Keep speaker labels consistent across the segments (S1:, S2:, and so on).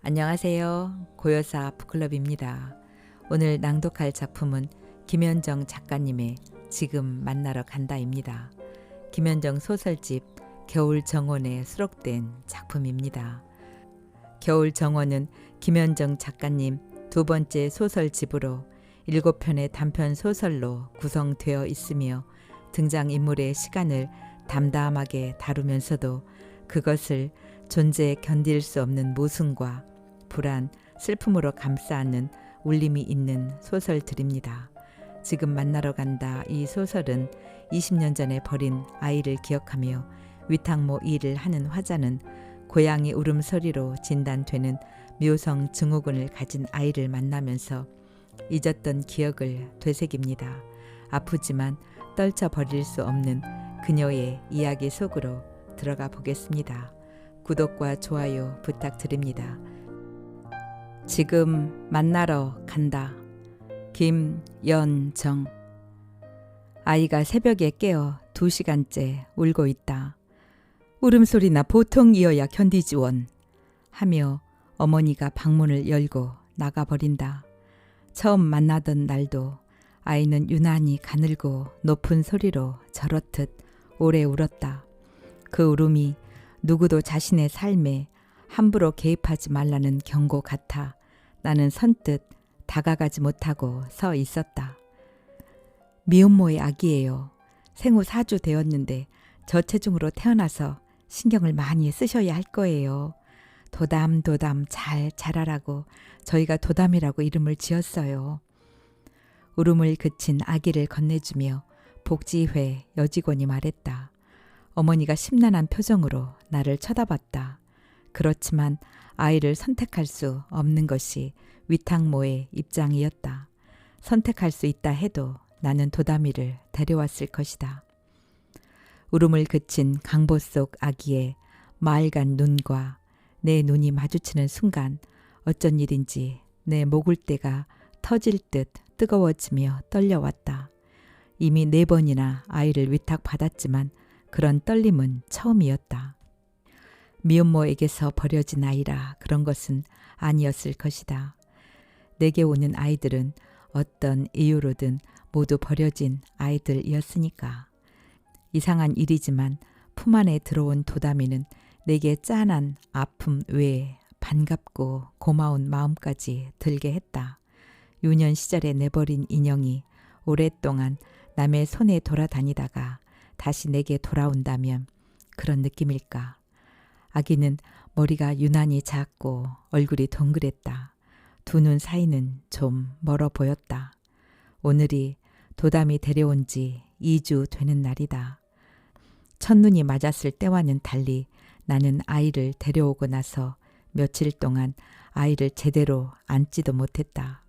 S1: 안녕하세요. 고요사 북클럽입니다. 오늘 낭독할 작품은 김현정 작가님의 지금 만나러 간다입니다. 김현정 소설집 겨울정원에 수록된 작품입니다. 겨울정원은 김현정 작가님 두 번째 소설집으로 7편의 단편 소설로 구성되어 있으며 등장인물의 시간을 담담하게 다루면서도 그것을 존재에 견딜 수 없는 모순과 불안, 슬픔으로 감싸는 울림이 있는 소설들입니다. 지금 만나러 간다 이 소설은 20년 전에 버린 아이를 기억하며 위탁모 일을 하는 화자는 고양이 울음소리로 진단되는 묘성 증후군을 가진 아이를 만나면서 잊었던 기억을 되새깁니다. 아프지만 떨쳐버릴 수 없는 그녀의 이야기 속으로 들어가 보겠습니다. 구독과 좋아요 부탁드립니다. 지금 만나러 간다. 김연정. 아이가 새벽에 깨어 2시간째 울고 있다. 울음소리나 보통이어야 견디지 원. 하며 어머니가 방문을 열고 나가버린다. 처음 만나던 날도 아이는 유난히 가늘고 높은 소리로 저렇듯 오래 울었다. 그 울음이 누구도 자신의 삶에 함부로 개입하지 말라는 경고 같아 나는 선뜻 다가가지 못하고 서 있었다. 미혼모의 아기예요. 생후 4주 되었는데 저체중으로 태어나서 신경을 많이 쓰셔야 할 거예요. 도담 잘 자라라고 저희가 도담이라고 이름을 지었어요. 울음을 그친 아기를 건네주며 복지회 여직원이 말했다. 어머니가 심란한 표정으로 나를 쳐다봤다. 그렇지만 아이를 선택할 수 없는 것이 위탁모의 입장이었다. 선택할 수 있다 해도 나는 도담이를 데려왔을 것이다. 울음을 그친 강보 속 아기의 맑은 눈과 내 눈이 마주치는 순간 어쩐 일인지 내 목울대가 터질 듯 뜨거워지며 떨려왔다. 이미 4번이나 아이를 위탁받았지만 그런 떨림은 처음이었다. 미혼모에게서 버려진 아이라 그런 것은 아니었을 것이다. 내게 오는 아이들은 어떤 이유로든 모두 버려진 아이들이었으니까. 이상한 일이지만 품 안에 들어온 도담이는 내게 짠한 아픔 외에 반갑고 고마운 마음까지 들게 했다. 유년 시절에 내버린 인형이 오랫동안 남의 손에 돌아다니다가 다시 내게 돌아온다면 그런 느낌일까. 아기는 머리가 유난히 작고 얼굴이 동그랬다. 두 눈 사이는 좀 멀어 보였다. 오늘이 도담이 데려온 지 2주 되는 날이다. 첫눈이 맞았을 때와는 달리 나는 아이를 데려오고 나서 며칠 동안 아이를 제대로 안지도 못했다.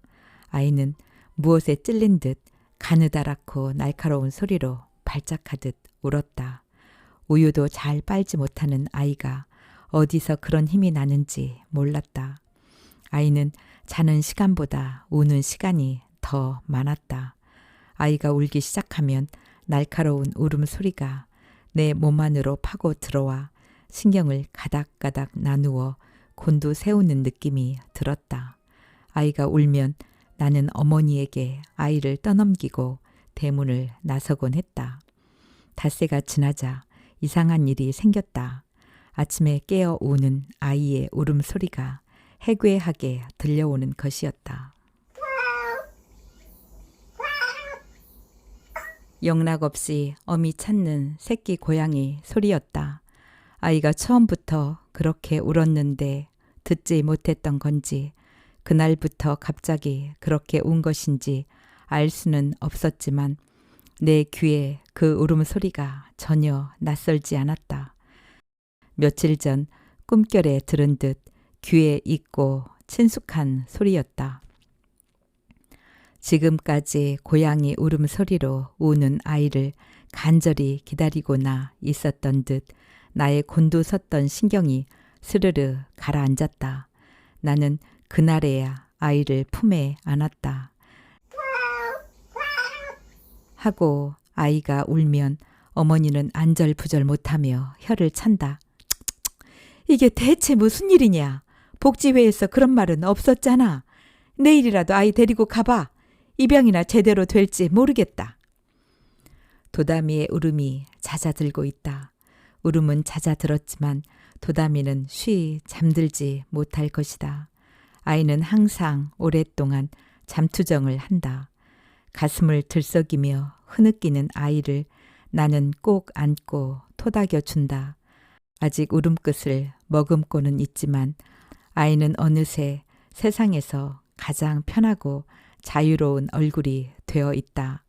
S1: 아이는 무엇에 찔린 듯 가느다랗고 날카로운 소리로 발작하듯 울었다. 우유도 잘 빨지 못하는 아이가 어디서 그런 힘이 나는지 몰랐다. 아이는 자는 시간보다 우는 시간이 더 많았다. 아이가 울기 시작하면 날카로운 울음소리가 내 몸 안으로 파고 들어와 신경을 가닥가닥 나누어 곤두세우는 느낌이 들었다. 아이가 울면 나는 어머니에게 아이를 떠넘기고 대문을 나서곤 했다. 닷새가 지나자 이상한 일이 생겼다. 아침에 깨어 우는 아이의 울음소리가 해괴하게 들려오는 것이었다. 영락없이 어미 찾는 새끼 고양이 소리였다. 아이가 처음부터 그렇게 울었는데 듣지 못했던 건지 그날부터 갑자기 그렇게 운 것인지 알 수는 없었지만 내 귀에 그 울음소리가 전혀 낯설지 않았다. 며칠 전 꿈결에 들은 듯 귀에 익고 친숙한 소리였다. 지금까지 고양이 울음소리로 우는 아이를 간절히 기다리고나 있었던 듯 나의 곤두섰던 신경이 스르르 가라앉았다. 나는 그날에야 아이를 품에 안았다. 하고 아이가 울면 어머니는 안절부절 못하며 혀를 찬다. 이게 대체 무슨 일이냐? 복지회에서 그런 말은 없었잖아. 내일이라도 아이 데리고 가봐. 입양이나 제대로 될지 모르겠다. 도담이의 울음이 잦아들고 있다. 울음은 잦아들었지만 도담이는 쉬 잠들지 못할 것이다. 아이는 항상 오랫동안 잠투정을 한다. 가슴을 들썩이며 흐느끼는 아이를 나는 꼭 안고 토닥여 준다. 아직 울음끝을 머금고는 있지만 아이는 어느새 세상에서 가장 편하고 자유로운 얼굴이 되어 있다.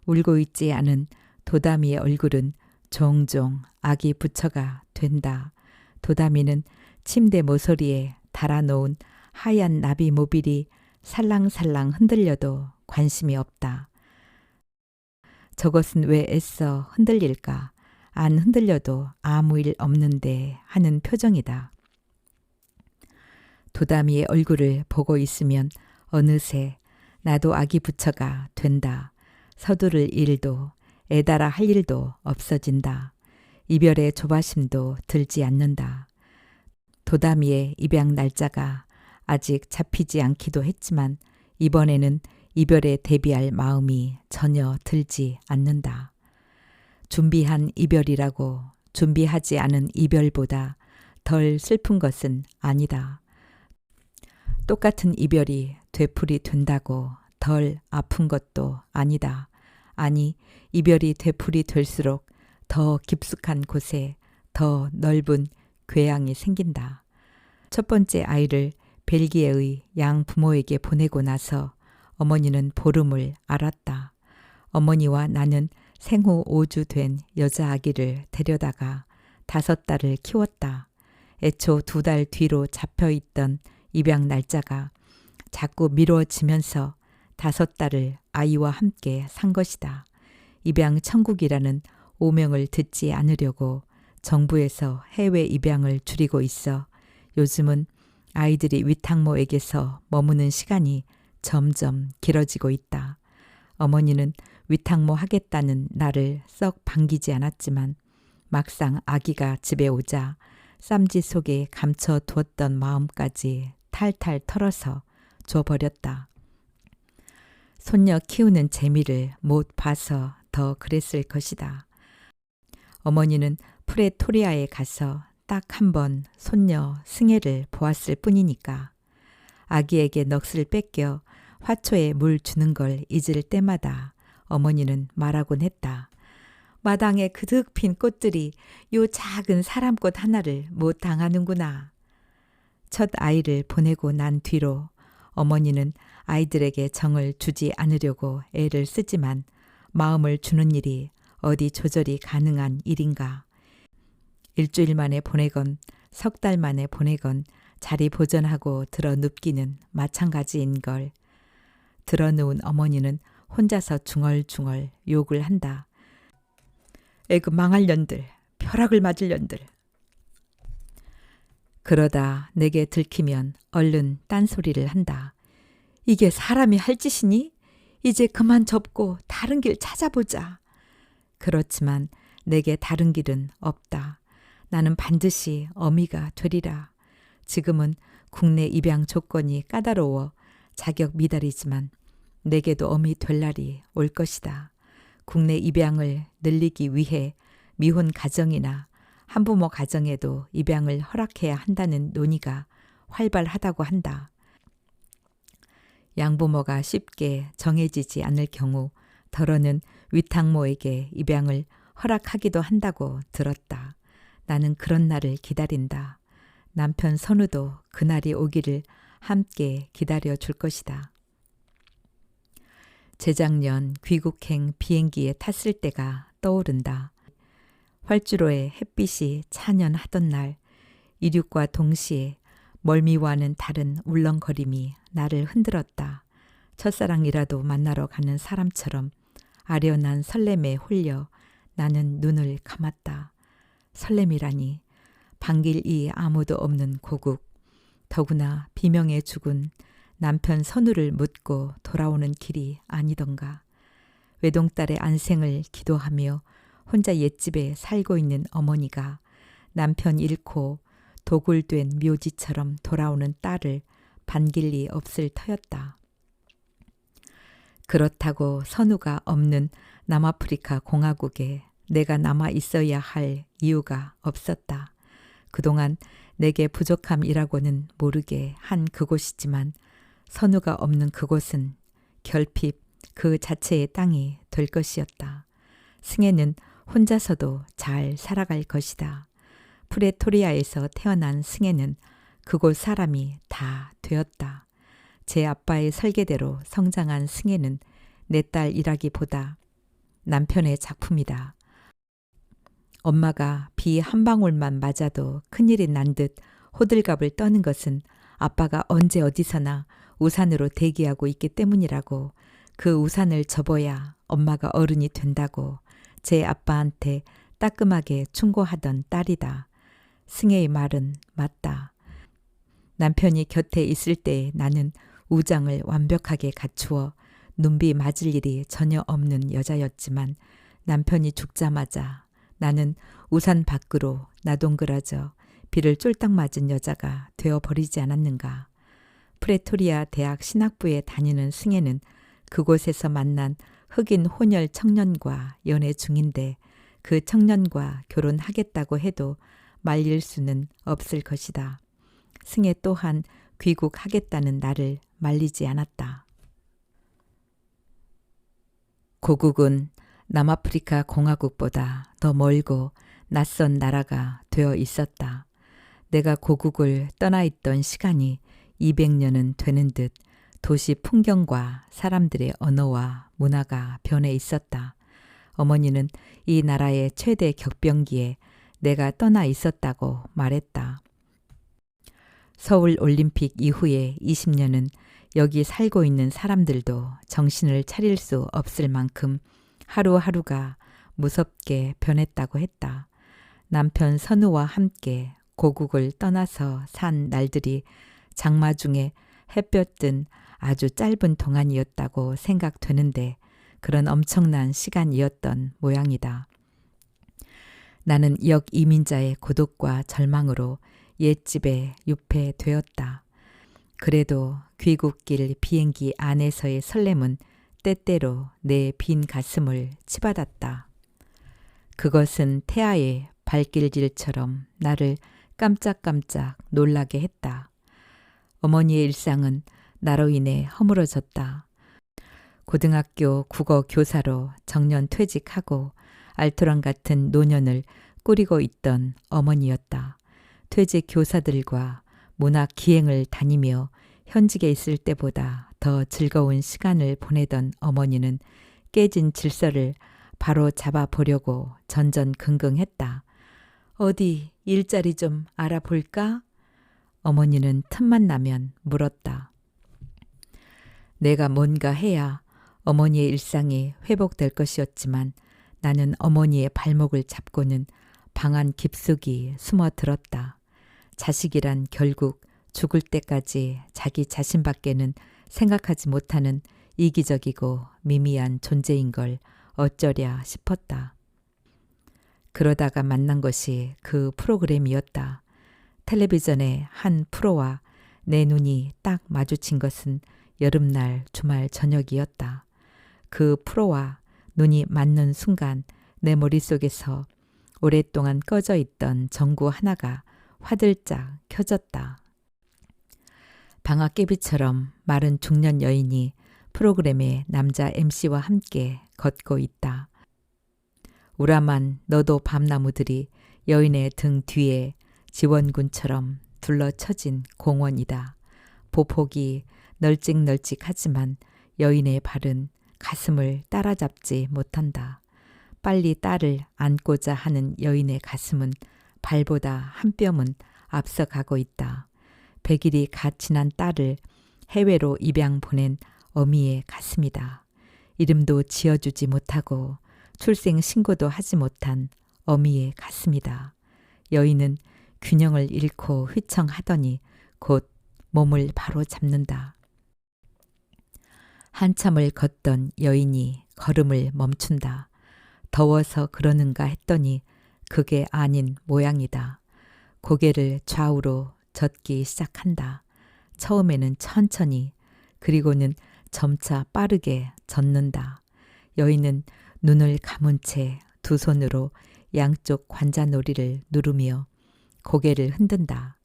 S1: 울고 있지 않은 도담이의 얼굴은 종종 아기 부처가 된다. 도담이는 침대 모서리에 달아놓은 하얀 나비 모빌이 살랑살랑 흔들려도 관심이 없다. 저것은 왜 애써 흔들릴까? 안 흔들려도 아무 일 없는데 하는 표정이다. 도담이의 얼굴을 보고 있으면 어느새 나도 아기 부처가 된다. 서두를 일도 애달아 할 일도 없어진다. 이별의 조바심도 들지 않는다. 도담이의 입양 날짜가 아직 잡히지 않기도 했지만 이번에는 이별에 대비할 마음이 전혀 들지 않는다. 준비한 이별이라고 준비하지 않은 이별보다 덜 슬픈 것은 아니다. 똑같은 이별이 되풀이 된다고 덜 아픈 것도 아니다. 아니, 이별이 되풀이 될수록 더 깊숙한 곳에 더 넓은 궤양이 생긴다. 첫 번째 아이를 벨기에의 양 부모에게 보내고 나서 어머니는 보름을 앓았다. 어머니와 나는 생후 5주 된 여자아기를 데려다가 5달을 키웠다. 애초 2달 뒤로 잡혀있던 입양 날짜가 자꾸 미뤄지면서 5달을 아이와 함께 산 것이다. 입양 천국이라는 오명을 듣지 않으려고 정부에서 해외 입양을 줄이고 있어 요즘은 아이들이 위탁모에게서 머무는 시간이 점점 길어지고 있다. 어머니는 위탁모 하겠다는 나를 썩 반기지 않았지만 막상 아기가 집에 오자 쌈지 속에 감춰두었던 마음까지 탈탈 털어서 줘버렸다. 손녀 키우는 재미를 못 봐서 더 그랬을 것이다. 어머니는 프레토리아에 가서 딱 한 번 손녀 승혜를 보았을 뿐이니까 아기에게 넋을 뺏겨 화초에 물 주는 걸 잊을 때마다 어머니는 말하곤 했다. 마당에 그득 핀 꽃들이 요 작은 사람꽃 하나를 못 당하는구나. 첫 아이를 보내고 난 뒤로 어머니는 아이들에게 정을 주지 않으려고 애를 쓰지만 마음을 주는 일이 어디 조절이 가능한 일인가. 일주일 만에 보내건 석 달 만에 보내건 자리 보전하고 들어 눕기는 마찬가지인 걸. 들어 누운 어머니는 혼자서 중얼중얼 욕을 한다. 에그 망할 년들, 벼락을 맞을 년들. 그러다 내게 들키면 얼른 딴소리를 한다. 이게 사람이 할 짓이니? 이제 그만 접고 다른 길 찾아보자. 그렇지만 내게 다른 길은 없다. 나는 반드시 어미가 되리라. 지금은 국내 입양 조건이 까다로워 자격 미달이지만 내게도 어미 될 날이 올 것이다. 국내 입양을 늘리기 위해 미혼 가정이나 한부모 가정에도 입양을 허락해야 한다는 논의가 활발하다고 한다. 양부모가 쉽게 정해지지 않을 경우 더러는 위탁모에게 입양을 허락하기도 한다고 들었다. 나는 그런 날을 기다린다. 남편 선우도 그날이 오기를 함께 기다려 줄 것이다. 재작년 귀국행 비행기에 탔을 때가 떠오른다. 활주로에 햇빛이 찬연하던 날 이륙과 동시에 멀미와는 다른 울렁거림이 나를 흔들었다. 첫사랑이라도 만나러 가는 사람처럼 아련한 설렘에 홀려 나는 눈을 감았다. 설렘이라니 반길 이 아무도 없는 고국, 더구나 비명에 죽은 남편 선우를 묻고 돌아오는 길이 아니던가. 외동딸의 안생을 기도하며 혼자 옛집에 살고 있는 어머니가 남편 잃고 도굴된 묘지처럼 돌아오는 딸을 반길 리 없을 터였다. 그렇다고 선우가 없는 남아프리카 공화국에 내가 남아 있어야 할 이유가 없었다. 그동안 내게 부족함이라고는 모르게 한 그곳이지만 선우가 없는 그곳은 결핍 그 자체의 땅이 될 것이었다. 승혜는 혼자서도 잘 살아갈 것이다. 프레토리아에서 태어난 승혜는 그곳 사람이 다 되었다. 제 아빠의 설계대로 성장한 승혜는 내 딸이라기보다 남편의 작품이다. 엄마가 비 한 방울만 맞아도 큰일이 난 듯 호들갑을 떠는 것은 아빠가 언제 어디서나 우산으로 대기하고 있기 때문이라고, 그 우산을 접어야 엄마가 어른이 된다고 제 아빠한테 따끔하게 충고하던 딸이다. 승혜의 말은 맞다. 남편이 곁에 있을 때 나는 우장을 완벽하게 갖추어 눈비 맞을 일이 전혀 없는 여자였지만 남편이 죽자마자 나는 우산 밖으로 나동그라져 비를 쫄딱 맞은 여자가 되어버리지 않았는가. 프레토리아 대학 신학부에 다니는 승혜는 그곳에서 만난 흑인 혼혈 청년과 연애 중인데 그 청년과 결혼하겠다고 해도 말릴 수는 없을 것이다. 승혜 또한 귀국하겠다는 나를 말리지 않았다. 고국은 남아프리카 공화국보다 더 멀고 낯선 나라가 되어 있었다. 내가 고국을 떠나 있던 시간이 200년은 되는 듯 도시 풍경과 사람들의 언어와 문화가 변해 있었다. 어머니는 이 나라의 최대 격변기에 내가 떠나 있었다고 말했다. 서울 올림픽 이후에 20년은 여기 살고 있는 사람들도 정신을 차릴 수 없을 만큼 하루하루가 무섭게 변했다고 했다. 남편 선우와 함께 고국을 떠나서 산 날들이 장마 중에 햇볕 든 아주 짧은 동안이었다고 생각되는데 그런 엄청난 시간이었던 모양이다. 나는 역이민자의 고독과 절망으로 옛집에 유폐되었다. 그래도 귀국길 비행기 안에서의 설렘은 때때로 내 빈 가슴을 치받았다. 그것은 태아의 발길질처럼 나를 깜짝깜짝 놀라게 했다. 어머니의 일상은 나로 인해 허물어졌다. 고등학교 국어 교사로 정년 퇴직하고 알토란 같은 노년을 꾸리고 있던 어머니였다. 퇴직 교사들과 문학 기행을 다니며 현직에 있을 때보다 더 즐거운 시간을 보내던 어머니는 깨진 질서를 바로 잡아보려고 전전긍긍했다. 어디 일자리 좀 알아볼까? 어머니는 틈만 나면 물었다. 내가 뭔가 해야 어머니의 일상이 회복될 것이었지만 나는 어머니의 발목을 잡고는 방 안 깊숙이 숨어들었다. 자식이란 결국 죽을 때까지 자기 자신밖에는 생각하지 못하는 이기적이고 미미한 존재인 걸 어쩌랴 싶었다. 그러다가 만난 것이 그 프로그램이었다. 텔레비전의 한 프로와 내 눈이 딱 마주친 것은 여름날 주말 저녁이었다. 그 프로와 눈이 맞는 순간 내 머릿속에서 오랫동안 꺼져 있던 전구 하나가 화들짝 켜졌다. 방아깨비처럼 마른 중년 여인이 프로그램의 남자 MC와 함께 걷고 있다. 우람한 너도 밤나무들이 여인의 등 뒤에 지원군처럼 둘러쳐진 공원이다. 보폭이 널찍널찍하지만 여인의 발은 가슴을 따라잡지 못한다. 빨리 딸을 안고자 하는 여인의 가슴은 발보다 한 뼘은 앞서가고 있다. 100일이 갓 지난 딸을 해외로 입양 보낸 어미의 가슴이다. 이름도 지어주지 못하고 출생 신고도 하지 못한 어미의 가슴이다. 여인은 균형을 잃고 휘청하더니 곧 몸을 바로 잡는다. 한참을 걷던 여인이 걸음을 멈춘다. 더워서 그러는가 했더니 그게 아닌 모양이다. 고개를 좌우로 젓기 시작한다. 처음에는 천천히, 그리고는 점차 빠르게 젓는다. 여인은 눈을 감은 채 두 손으로 양쪽 관자놀이를 누르며 고개를 흔든다.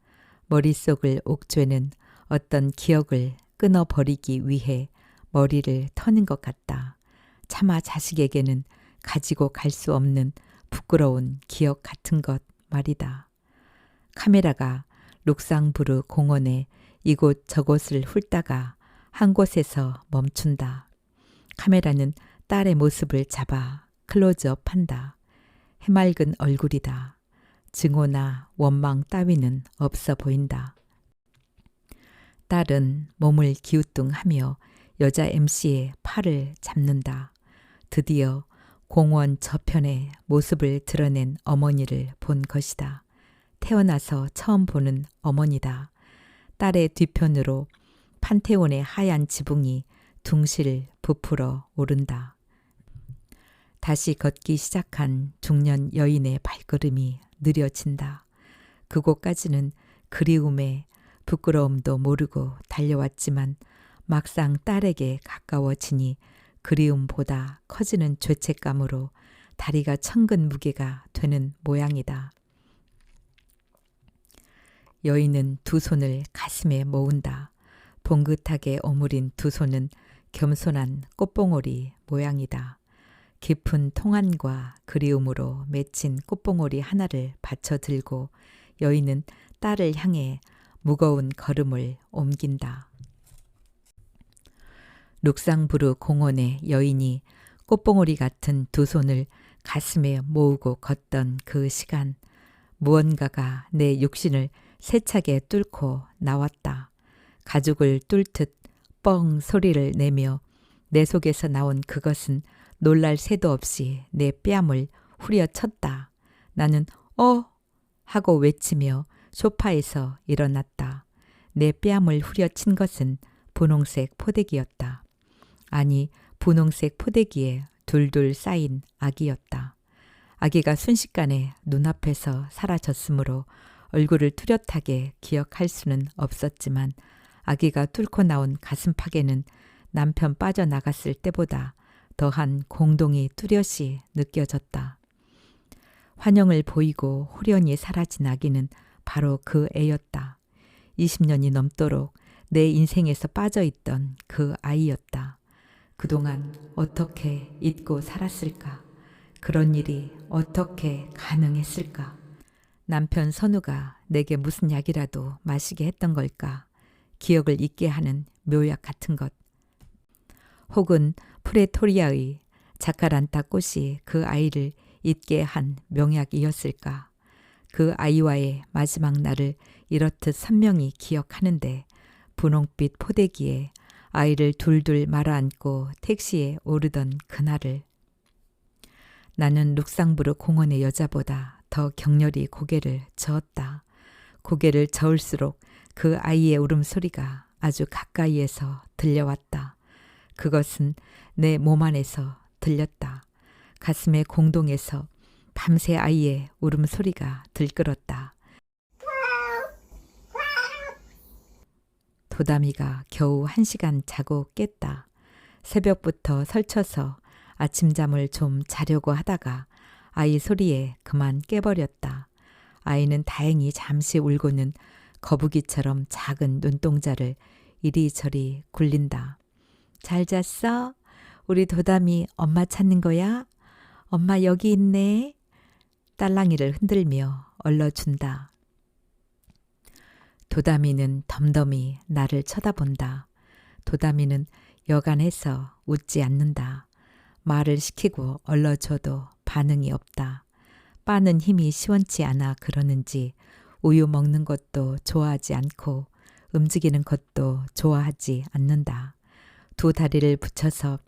S1: 머릿속을 옥죄는 어떤 기억을 끊어버리기 위해 머리를 터는 것 같다. 차마 자식에게는 가지고 갈 수 없는 부끄러운 기억 같은 것 말이다. 카메라가 룩상부르 공원에 이곳저곳을 훑다가 한 곳에서 멈춘다. 카메라는 딸의 모습을 잡아 클로즈업한다. 해맑은 얼굴이다. 증오나 원망 따위는 없어 보인다. 딸은 몸을 기우뚱하며 여자 MC의 팔을 잡는다. 드디어 공원 저편에 모습을 드러낸 어머니를 본 것이다. 태어나서 처음 보는 어머니다. 딸의 뒤편으로 판테온의 하얀 지붕이 둥실 부풀어 오른다. 다시 걷기 시작한 중년 여인의 발걸음이 느려진다. 그곳까지는 그리움에 부끄러움도 모르고 달려왔지만 막상 딸에게 가까워지니 그리움보다 커지는 죄책감으로 다리가 천근 무게가 되는 모양이다. 여인은 두 손을 가슴에 모은다. 봉긋하게 오므린 두 손은 겸손한 꽃봉오리 모양이다. 깊은 통안과 그리움으로 맺힌 꽃봉오리 하나를 받쳐 들고 여인은 딸을 향해 무거운 걸음을 옮긴다. 룩상부르 공원의 여인이 꽃봉오리 같은 두 손을 가슴에 모으고 걷던 그 시간, 무언가가 내 육신을 세차게 뚫고 나왔다. 가죽을 뚫듯 뻥 소리를 내며 내 속에서 나온 그것은 놀랄 새도 없이 내 뺨을 후려쳤다. 나는 하고 외치며 소파에서 일어났다. 내 뺨을 후려친 것은 분홍색 포대기였다. 아니, 분홍색 포대기에 둘둘 쌓인 아기였다. 아기가 순식간에 눈앞에서 사라졌으므로 얼굴을 뚜렷하게 기억할 수는 없었지만 아기가 뚫고 나온 가슴팍에는 남편 빠져나갔을 때보다 더한 공동이 뚜렷이 느껴졌다. 환영을 보이고 호련히 사라진 아기는 바로 그 애였다. 20년이 넘도록 내 인생에서 빠져있던 그 아이였다. 그동안 어떻게 잊고 살았을까? 그런 일이 어떻게 가능했을까? 남편 선우가 내게 무슨 약이라도 마시게 했던 걸까? 기억을 잊게 하는 묘약 같은 것. 혹은 프레토리아의 자카란타 꽃이 그 아이를 잊게 한 명약이었을까? 그 아이와의 마지막 날을 이렇듯 선명히 기억하는데 분홍빛 포대기에 아이를 둘둘 말아안고 택시에 오르던 그날을. 나는 룩상부르 공원의 여자보다 더 격렬히 고개를 저었다. 고개를 저을수록 그 아이의 울음소리가 아주 가까이에서 들려왔다. 그것은 내 몸 안에서 들렸다. 가슴의 공동에서 밤새 아이의 울음소리가 들끓었다. 도담이가 겨우 1시간 자고 깼다. 새벽부터 설쳐서 아침잠을 좀 자려고 하다가 아이 소리에 그만 깨버렸다. 아이는 다행히 잠시 울고는 거북이처럼 작은 눈동자를 이리저리 굴린다. 잘 잤어? 우리 도담이 엄마 찾는 거야? 엄마 여기 있네. 딸랑이를 흔들며 얼러준다. 도담이는 덤덤히 나를 쳐다본다. 도담이는 여간해서 웃지 않는다. 말을 시키고 얼러줘도 반응이 없다. 빠는 힘이 시원치 않아 그러는지 우유 먹는 것도 좋아하지 않고 움직이는 것도 좋아하지 않는다. 두 다리를 붙여서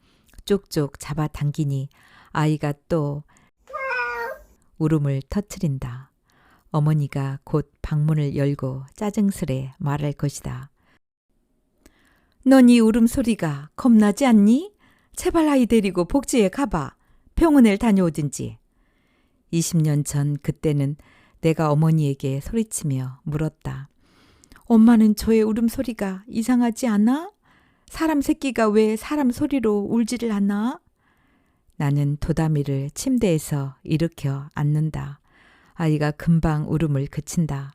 S1: 쭉쭉 잡아당기니 아이가 또 울음을 터뜨린다. 어머니가 곧 방문을 열고 짜증스레 말할 것이다. 넌 이 울음소리가 겁나지 않니? 제발 아이 데리고 복지에 가봐. 병원을 다녀오든지. 20년 전 그때는 내가 어머니에게 소리치며 물었다. 엄마는 저의 울음소리가 이상하지 않아? 사람 새끼가 왜 사람 소리로 울지를 않아? 나는 도다미를 침대에서 일으켜 앉는다. 아이가 금방 울음을 그친다.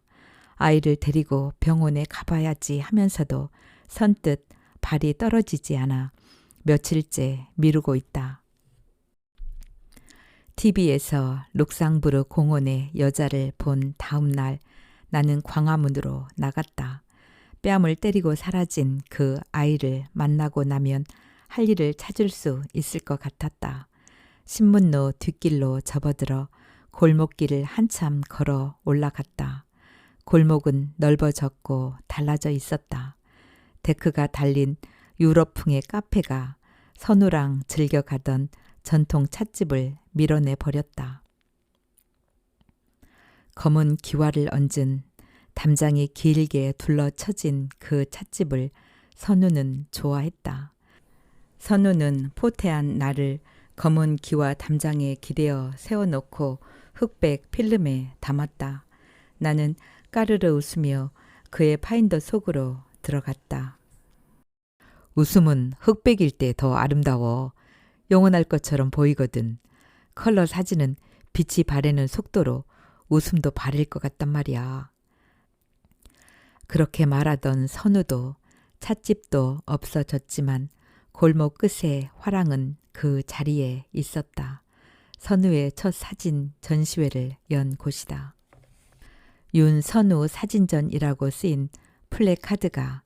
S1: 아이를 데리고 병원에 가봐야지 하면서도 선뜻 발이 떨어지지 않아 며칠째 미루고 있다. TV에서 룩상부르 공원의 여자를 본 다음 날 나는 광화문으로 나갔다. 뺨을 때리고 사라진 그 아이를 만나고 나면 할 일을 찾을 수 있을 것 같았다. 신문로 뒷길로 접어들어 골목길을 한참 걸어 올라갔다. 골목은 넓어졌고 달라져 있었다. 데크가 달린 유럽풍의 카페가 선우랑 즐겨 가던 전통 찻집을 밀어내 버렸다. 검은 기와를 얹은 담장이 길게 둘러쳐진 그 찻집을 선우는 좋아했다. 선우는 포태한 나를 검은 기와 담장에 기대어 세워놓고 흑백 필름에 담았다. 나는 까르르 웃으며 그의 파인더 속으로 들어갔다. 웃음은 흑백일 때 더 아름다워. 영원할 것처럼 보이거든. 컬러 사진은 빛이 바래는 속도로 웃음도 바릴 것 같단 말이야. 그렇게 말하던 선우도 찻집도 없어졌지만 골목 끝에 화랑은 그 자리에 있었다. 선우의 첫 사진 전시회를 연 곳이다. 윤선우 사진전이라고 쓰인 플래카드가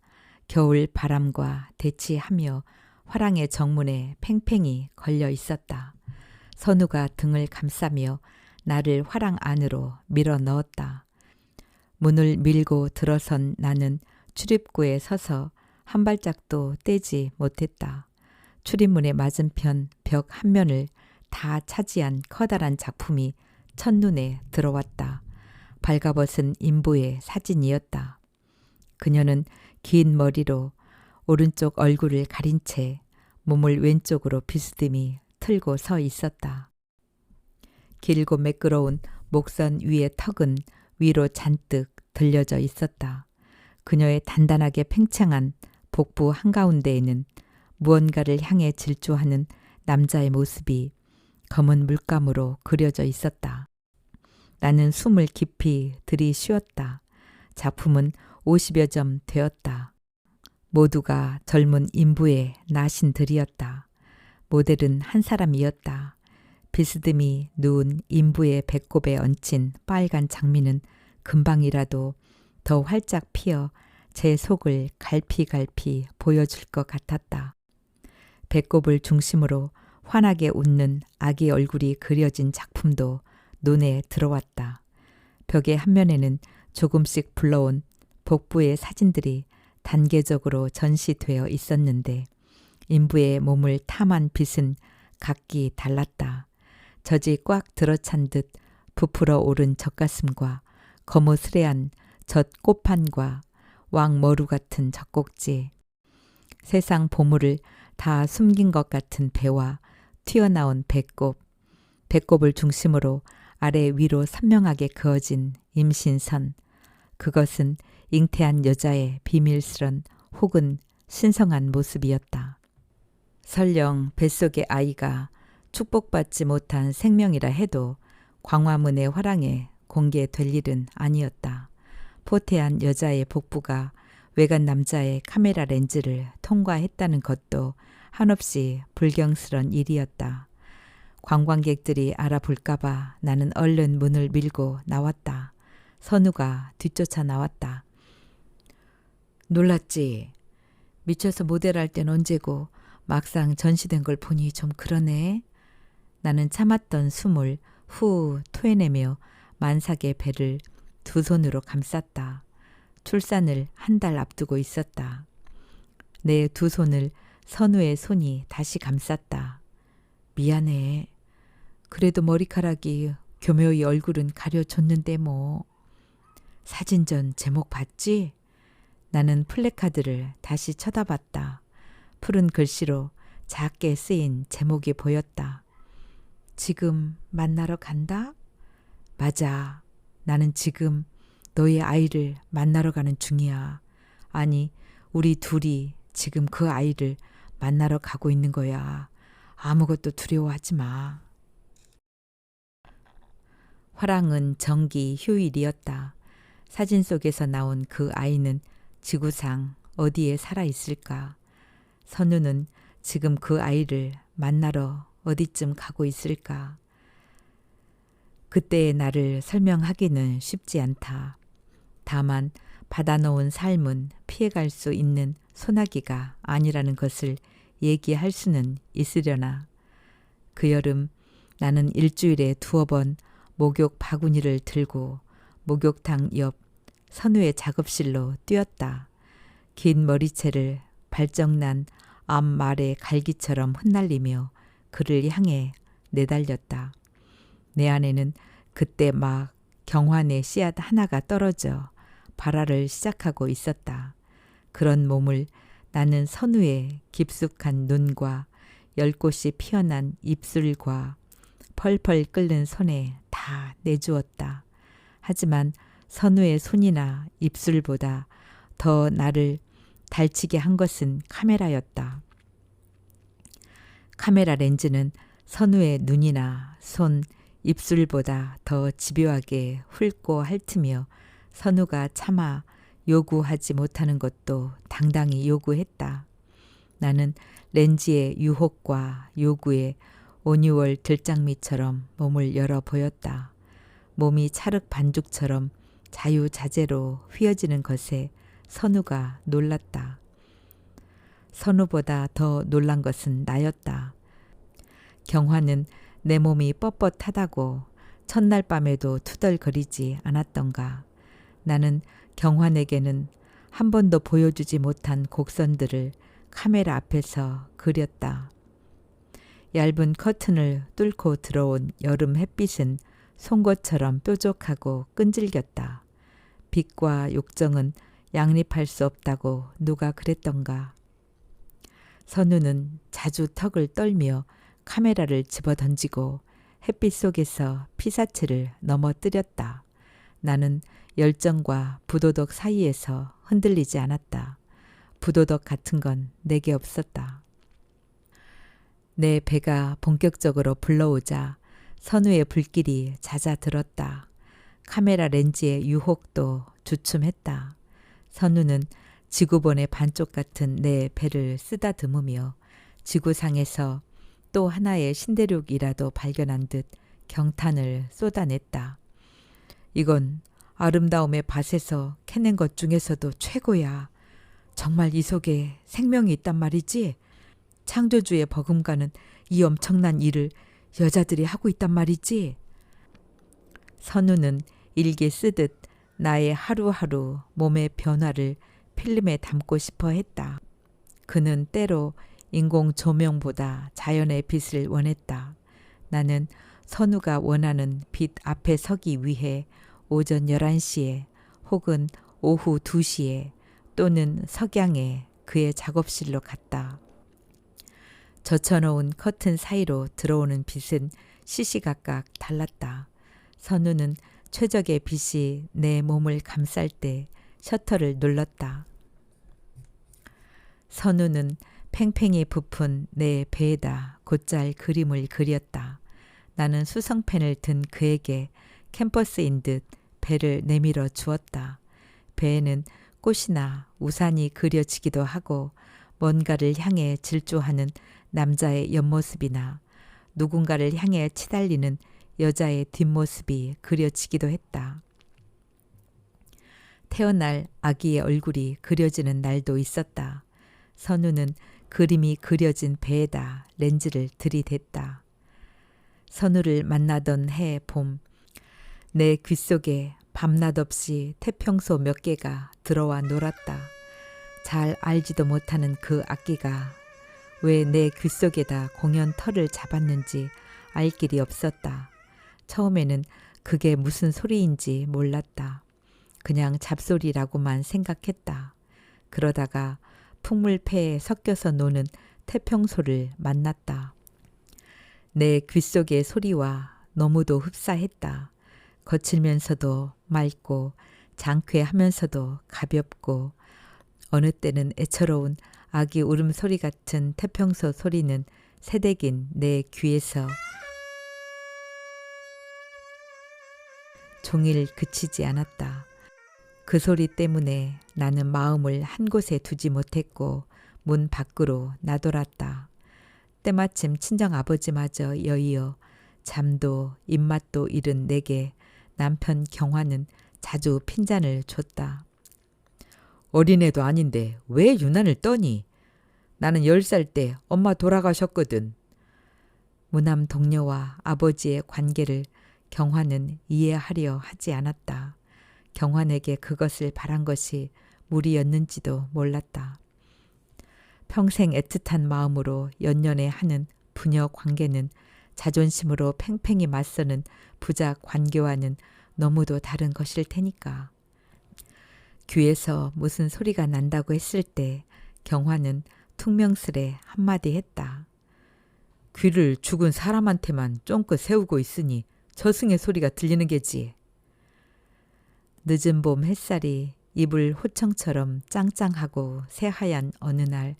S1: 겨울 바람과 대치하며 화랑의 정문에 팽팽히 걸려 있었다. 선우가 등을 감싸며 나를 화랑 안으로 밀어 넣었다. 문을 밀고 들어선 나는 출입구에 서서 한 발짝도 떼지 못했다. 출입문의 맞은편 벽 한 면을 다 차지한 커다란 작품이 첫눈에 들어왔다. 발가벗은 인부의 사진이었다. 그녀는 긴 머리로 오른쪽 얼굴을 가린 채 몸을 왼쪽으로 비스듬히 틀고 서 있었다. 길고 매끄러운 목선 위의 턱은 위로 잔뜩 들려져 있었다. 그녀의 단단하게 팽창한 복부 한가운데에는 무언가를 향해 질주하는 남자의 모습이 검은 물감으로 그려져 있었다. 나는 숨을 깊이 들이쉬었다. 작품은 50여 점 되었다. 모두가 젊은 인부의 나신들이었다. 모델은 한 사람이었다. 비스듬히 누운 인부의 배꼽에 얹힌 빨간 장미는 금방이라도 더 활짝 피어 제 속을 갈피갈피 보여줄 것 같았다. 배꼽을 중심으로 환하게 웃는 아기 얼굴이 그려진 작품도 눈에 들어왔다. 벽의 한 면에는 조금씩 불러온 복부의 사진들이 단계적으로 전시되어 있었는데 인부의 몸을 탐한 빛은 각기 달랐다. 젖이 꽉 들어찬 듯 부풀어 오른 젖가슴과 거무스레한 젖꽃판과 왕머루 같은 젖꼭지, 세상 보물을 다 숨긴 것 같은 배와 튀어나온 배꼽, 배꼽을 중심으로 아래 위로 선명하게 그어진 임신선, 그것은 잉태한 여자의 비밀스런 혹은 신성한 모습이었다. 설령 뱃속의 아이가 축복받지 못한 생명이라 해도 광화문의 화랑에 공개될 일은 아니었다. 포태한 여자의 복부가 외간 남자의 카메라 렌즈를 통과했다는 것도 한없이 불경스런 일이었다. 관광객들이 알아볼까봐 나는 얼른 문을 밀고 나왔다. 선우가 뒤쫓아 나왔다. 놀랐지? 미쳐서 모델할 땐 언제고 막상 전시된 걸 보니 좀 그러네. 나는 참았던 숨을 후 토해내며 만삭의 배를 두 손으로 감쌌다. 출산을 한 달 앞두고 있었다. 내 두 손을 선우의 손이 다시 감쌌다. 미안해. 그래도 머리카락이 교묘히 얼굴은 가려줬는데 뭐. 사진전 제목 봤지? 나는 플래카드를 다시 쳐다봤다. 푸른 글씨로 작게 쓰인 제목이 보였다. 지금 만나러 간다? 맞아. 나는 지금 너의 아이를 만나러 가는 중이야. 아니, 우리 둘이 지금 그 아이를 만나러 가고 있는 거야. 아무것도 두려워하지 마. 화랑은 정기 휴일이었다. 사진 속에서 나온 그 아이는 지구상 어디에 살아 있을까? 선우는 지금 그 아이를 만나러 어디쯤 가고 있을까? 그때의 나를 설명하기는 쉽지 않다. 다만 받아놓은 삶은 피해갈 수 있는 소나기가 아니라는 것을 얘기할 수는 있으려나. 그 여름 나는 일주일에 2번 목욕 바구니를 들고 목욕탕 옆 선우의 작업실로 뛰었다. 긴 머리채를 발정난 앞말의 갈기처럼 흩날리며 그를 향해 내달렸다. 내 안에는 그때 막 경환의 씨앗 하나가 떨어져 발화를 시작하고 있었다. 그런 몸을 나는 선우의 깊숙한 눈과 열꽃이 피어난 입술과 펄펄 끓는 손에 다 내주었다. 하지만 선우의 손이나 입술보다 더 나를 달치게 한 것은 카메라였다. 카메라 렌즈는 선우의 눈이나 손, 입술보다 더 집요하게 훑고 핥으며 선우가 차마 요구하지 못하는 것도 당당히 요구했다. 나는 렌즈의 유혹과 요구에 온유월 들장미처럼 몸을 열어 보였다. 몸이 찰흙 반죽처럼 자유자재로 휘어지는 것에 선우가 놀랐다. 선우보다 더 놀란 것은 나였다. 경화는 내 몸이 뻣뻣하다고 첫날 밤에도 투덜거리지 않았던가. 나는 경환에게는 한 번도 보여주지 못한 곡선들을 카메라 앞에서 그렸다. 얇은 커튼을 뚫고 들어온 여름 햇빛은 송곳처럼 뾰족하고 끈질겼다. 빛과 욕정은 양립할 수 없다고 누가 그랬던가. 선우는 자주 턱을 떨며 카메라를 집어던지고 햇빛 속에서 피사체를 넘어뜨렸다. 나는 열정과 부도덕 사이에서 흔들리지 않았다. 부도덕 같은 건 내게 없었다. 내 배가 본격적으로 불러오자 선우의 불길이 잦아들었다. 카메라 렌즈의 유혹도 주춤했다. 선우는 지구본의 반쪽 같은 내 배를 쓰다듬으며 지구상에서 또 하나의 신대륙이라도 발견한 듯 경탄을 쏟아냈다. 이건 아름다움의 밭에서 캐낸 것 중에서도 최고야. 정말 이 속에 생명이 있단 말이지? 창조주의 버금가는 이 엄청난 일을 여자들이 하고 있단 말이지? 선우는 일기 쓰듯 나의 하루하루 몸의 변화를 필름에 담고 싶어 했다. 그는 때로 인공 조명보다 자연의 빛을 원했다. 나는 선우가 원하는 빛 앞에 서기 위해 오전 11시에 혹은 오후 2시에 또는 석양에 그의 작업실로 갔다. 젖혀놓은 커튼 사이로 들어오는 빛은 시시각각 달랐다. 선우는 최적의 빛이 내 몸을 감쌀 때 셔터를 눌렀다. 선우는 팽팽히 부푼 내 배에다 곧잘 그림을 그렸다. 나는 수성펜을 든 그에게 캠퍼스인 듯 배를 내밀어 주었다. 배에는 꽃이나 우산이 그려지기도 하고 뭔가를 향해 질주하는 남자의 옆모습이나 누군가를 향해 치달리는 여자의 뒷모습이 그려지기도 했다. 태어날 아기의 얼굴이 그려지는 날도 있었다. 선우는 그림이 그려진 배에다 렌즈를 들이댔다. 선우를 만나던 해 봄, 내 귓속에 밤낮 없이 태평소 몇 개가 들어와 놀았다. 잘 알지도 못하는 그 악기가 왜 내 귓속에다 공연 털을 잡았는지 알 길이 없었다. 처음에는 그게 무슨 소리인지 몰랐다. 그냥 잡소리라고만 생각했다. 그러다가 풍물패에 섞여서 노는 태평소를 만났다. 내 귓속의 소리와 너무도 흡사했다. 거칠면서도 맑고 장쾌하면서도 가볍고 어느 때는 애처로운 아기 울음소리 같은 태평소 소리는 새댁인 내 귀에서 종일 그치지 않았다. 그 소리 때문에 나는 마음을 한 곳에 두지 못했고 문 밖으로 나돌았다. 때마침 친정아버지마저 여의어 잠도 입맛도 잃은 내게 남편 경화는 자주 핀잔을 줬다. 어린애도 아닌데 왜 유난을 떠니? 나는 10살 때 엄마 돌아가셨거든. 무남 동료와 아버지의 관계를 경화는 이해하려 하지 않았다. 경환에게 그것을 바란 것이 무리였는지도 몰랐다. 평생 애틋한 마음으로 연년에 하는 부녀 관계는 자존심으로 팽팽히 맞서는 부자 관계와는 너무도 다른 것일 테니까. 귀에서 무슨 소리가 난다고 했을 때 경화는 퉁명스레 한마디 했다. 귀를 죽은 사람한테만 쫑긋 세우고 있으니 저승의 소리가 들리는 게지. 늦은 봄 햇살이 이불 호청처럼 짱짱하고 새하얀 어느 날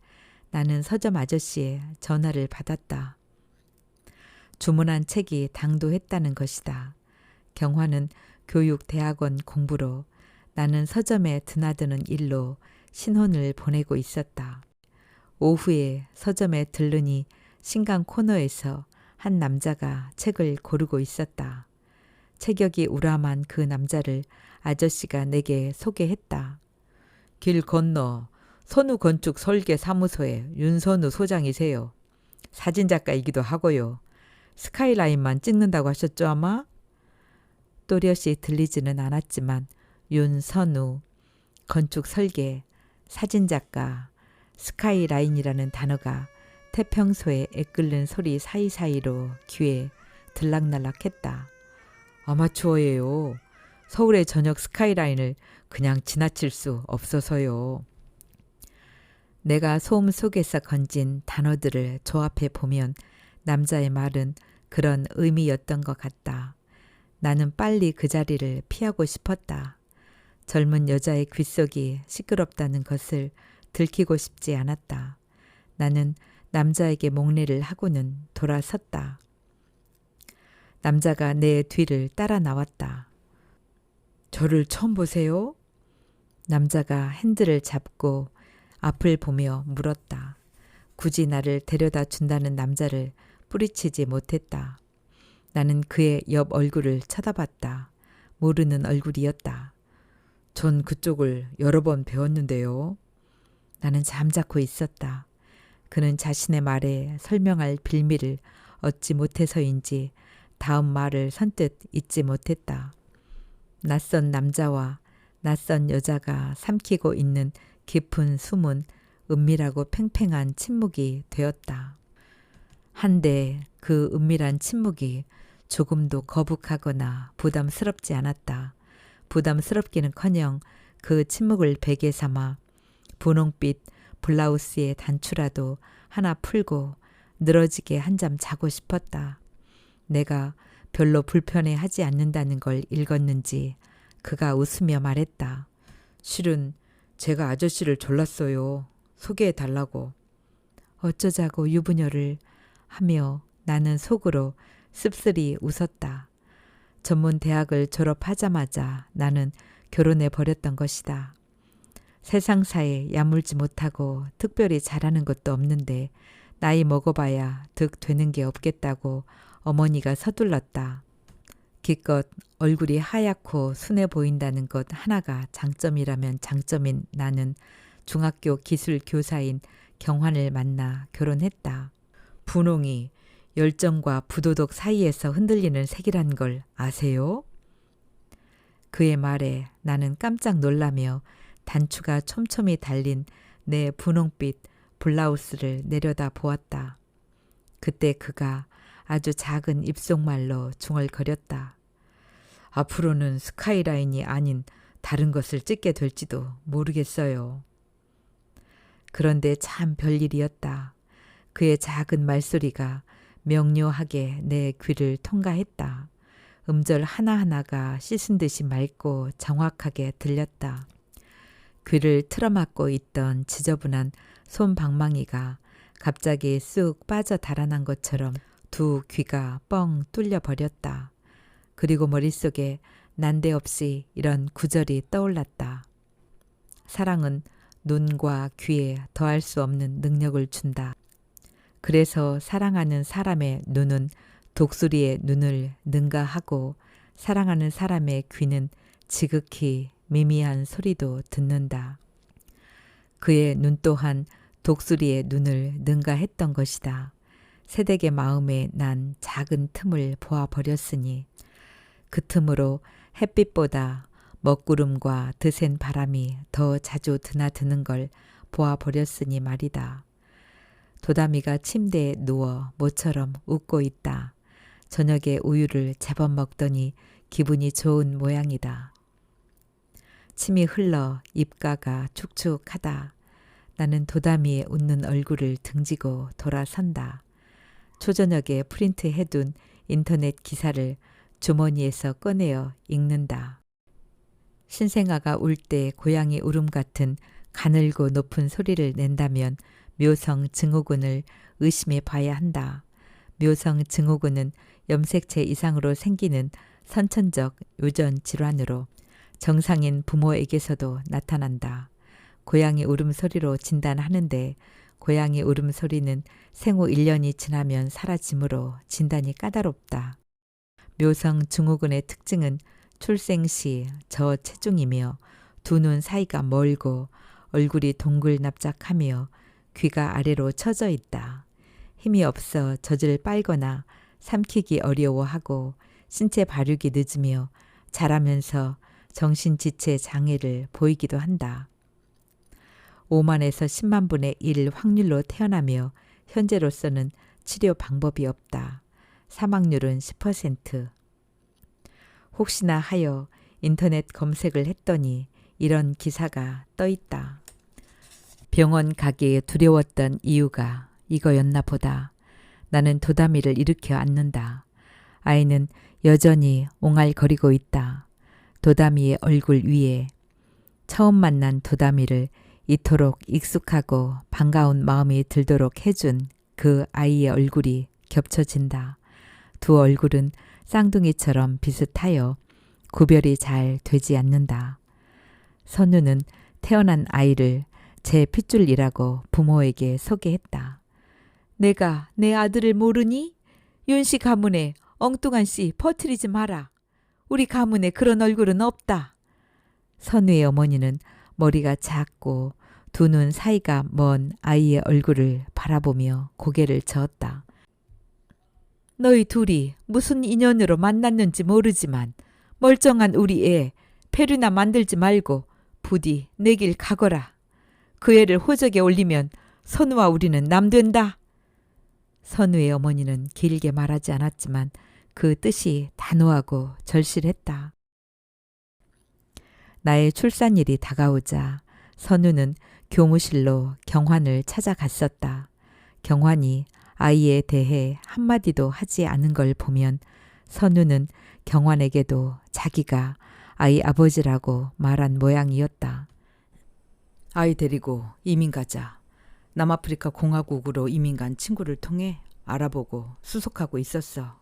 S1: 나는 서점 아저씨의 전화를 받았다. 주문한 책이 당도했다는 것이다. 경화는 교육대학원 공부로 나는 서점에 드나드는 일로 신혼을 보내고 있었다. 오후에 서점에 들르니 신간 코너에서 한 남자가 책을 고르고 있었다. 체격이 우람한 그 남자를 아저씨가 내게 소개했다. 길 건너 선우건축 설계사무소의 윤선우 소장이세요. 사진작가이기도 하고요. 스카이라인만 찍는다고 하셨죠 아마? 또렷이 들리지는 않았지만 윤선우, 건축 설계, 사진작가, 스카이라인이라는 단어가 태평소에 애끓는 소리 사이사이로 귀에 들락날락했다. 아마추어예요. 서울의 저녁 스카이라인을 그냥 지나칠 수 없어서요. 내가 소음 속에서 건진 단어들을 조합해 보면 남자의 말은 그런 의미였던 것 같다. 나는 빨리 그 자리를 피하고 싶었다. 젊은 여자의 귓속이 시끄럽다는 것을 들키고 싶지 않았다. 나는 남자에게 목례를 하고는 돌아섰다. 남자가 내 뒤를 따라 나왔다. 저를 처음 보세요? 남자가 핸들을 잡고 앞을 보며 물었다. 굳이 나를 데려다 준다는 남자를 뿌리치지 못했다. 나는 그의 옆 얼굴을 쳐다봤다. 모르는 얼굴이었다. 전 그쪽을 여러 번 배웠는데요. 나는 잠자코 있었다. 그는 자신의 말에 설명할 빌미를 얻지 못해서인지 다음 말을 선뜻 잇지 못했다. 낯선 남자와 낯선 여자가 삼키고 있는 깊은 숨은 은밀하고 팽팽한 침묵이 되었다. 한데 그 은밀한 침묵이 조금도 거북하거나 부담스럽지 않았다. 부담스럽기는커녕 그 침묵을 베개 삼아 분홍빛 블라우스의 단추라도 하나 풀고 늘어지게 한잠 자고 싶었다. 내가 별로 불편해하지 않는다는 걸 읽었는지 그가 웃으며 말했다. 실은 제가 아저씨를 졸랐어요. 소개해달라고. 어쩌자고 유부녀를 하며 나는 속으로 씁쓸히 웃었다. 전문 대학을 졸업하자마자 나는 결혼해 버렸던 것이다. 세상사에 야물지 못하고 특별히 잘하는 것도 없는데 나이 먹어봐야 득 되는 게 없겠다고 어머니가 서둘렀다. 기껏 얼굴이 하얗고 순해 보인다는 것 하나가 장점이라면 장점인 나는 중학교 기술 교사인 경환을 만나 결혼했다. 분홍이 열정과 부도덕 사이에서 흔들리는 색이란 걸 아세요? 그의 말에 나는 깜짝 놀라며 단추가 촘촘히 달린 내 분홍빛 블라우스를 내려다 보았다. 그때 그가 아주 작은 입속말로 중얼거렸다. 앞으로는 스카이라인이 아닌 다른 것을 찍게 될지도 모르겠어요. 그런데 참 별일이었다. 그의 작은 말소리가 명료하게 내 귀를 통과했다. 음절 하나하나가 씻은 듯이 맑고 정확하게 들렸다. 귀를 틀어막고 있던 지저분한 솜방망이가 갑자기 쑥 빠져 달아난 것처럼 두 귀가 뻥 뚫려 버렸다. 그리고 머릿속에 난데없이 이런 구절이 떠올랐다. 사랑은 눈과 귀에 더할 수 없는 능력을 준다. 그래서 사랑하는 사람의 눈은 독수리의 눈을 능가하고 사랑하는 사람의 귀는 지극히 미미한 소리도 듣는다. 그의 눈 또한 독수리의 눈을 능가했던 것이다. 새댁의 마음에 난 작은 틈을 보아버렸으니 그 틈으로 햇빛보다 먹구름과 드센 바람이 더 자주 드나드는 걸 보아버렸으니 말이다. 도담이가 침대에 누워 모처럼 웃고 있다. 저녁에 우유를 제법 먹더니 기분이 좋은 모양이다. 침이 흘러 입가가 축축하다. 나는 도담이의 웃는 얼굴을 등지고 돌아선다. 초저녁에 프린트해둔 인터넷 기사를 주머니에서 꺼내어 읽는다. 신생아가 울 때 고양이 울음 같은 가늘고 높은 소리를 낸다면 묘성 증후군을 의심해 봐야 한다. 묘성 증후군은 염색체 이상으로 생기는 선천적 유전 질환으로 정상인 부모에게서도 나타난다. 고양이 울음소리로 진단하는데 고양이 울음소리는 생후 1년이 지나면 사라지므로 진단이 까다롭다. 묘성 증후군의 특징은 출생 시 저체중이며 두 눈 사이가 멀고 얼굴이 동글납작하며 귀가 아래로 처져 있다. 힘이 없어 젖을 빨거나 삼키기 어려워하고 신체 발육이 늦으며 자라면서 정신지체 장애를 보이기도 한다. 5만에서 10만 분의 1 확률로 태어나며 현재로서는 치료 방법이 없다. 사망률은 10%. 혹시나 하여 인터넷 검색을 했더니 이런 기사가 떠 있다. 병원 가기에 두려웠던 이유가 이거였나 보다. 나는 도담이를 일으켜 앉는다. 아이는 여전히 옹알거리고 있다. 도담이의 얼굴 위에 처음 만난 도담이를 이토록 익숙하고 반가운 마음이 들도록 해준 그 아이의 얼굴이 겹쳐진다. 두 얼굴은 쌍둥이처럼 비슷하여 구별이 잘 되지 않는다. 선우는 태어난 아이를 제 핏줄이라고 부모에게 소개했다. 내가 내 아들을 모르니? 윤씨 가문에 엉뚱한 씨 퍼뜨리지 마라. 우리 가문에 그런 얼굴은 없다. 선우의 어머니는 머리가 작고 두 눈 사이가 먼 아이의 얼굴을 바라보며 고개를 저었다. 너희 둘이 무슨 인연으로 만났는지 모르지만 멀쩡한 우리 애 페류나 만들지 말고 부디 내 길 가거라. 그 애를 호적에 올리면 선우와 우리는 남된다. 선우의 어머니는 길게 말하지 않았지만 그 뜻이 단호하고 절실했다. 나의 출산일이 다가오자 선우는 교무실로 경환을 찾아갔었다. 경환이 아이에 대해 한마디도 하지 않은 걸 보면 선우는 경환에게도 자기가 아이 아버지라고 말한 모양이었다. 아이 데리고 이민 가자. 남아프리카 공화국으로 이민 간 친구를 통해 알아보고 수속하고 있었어.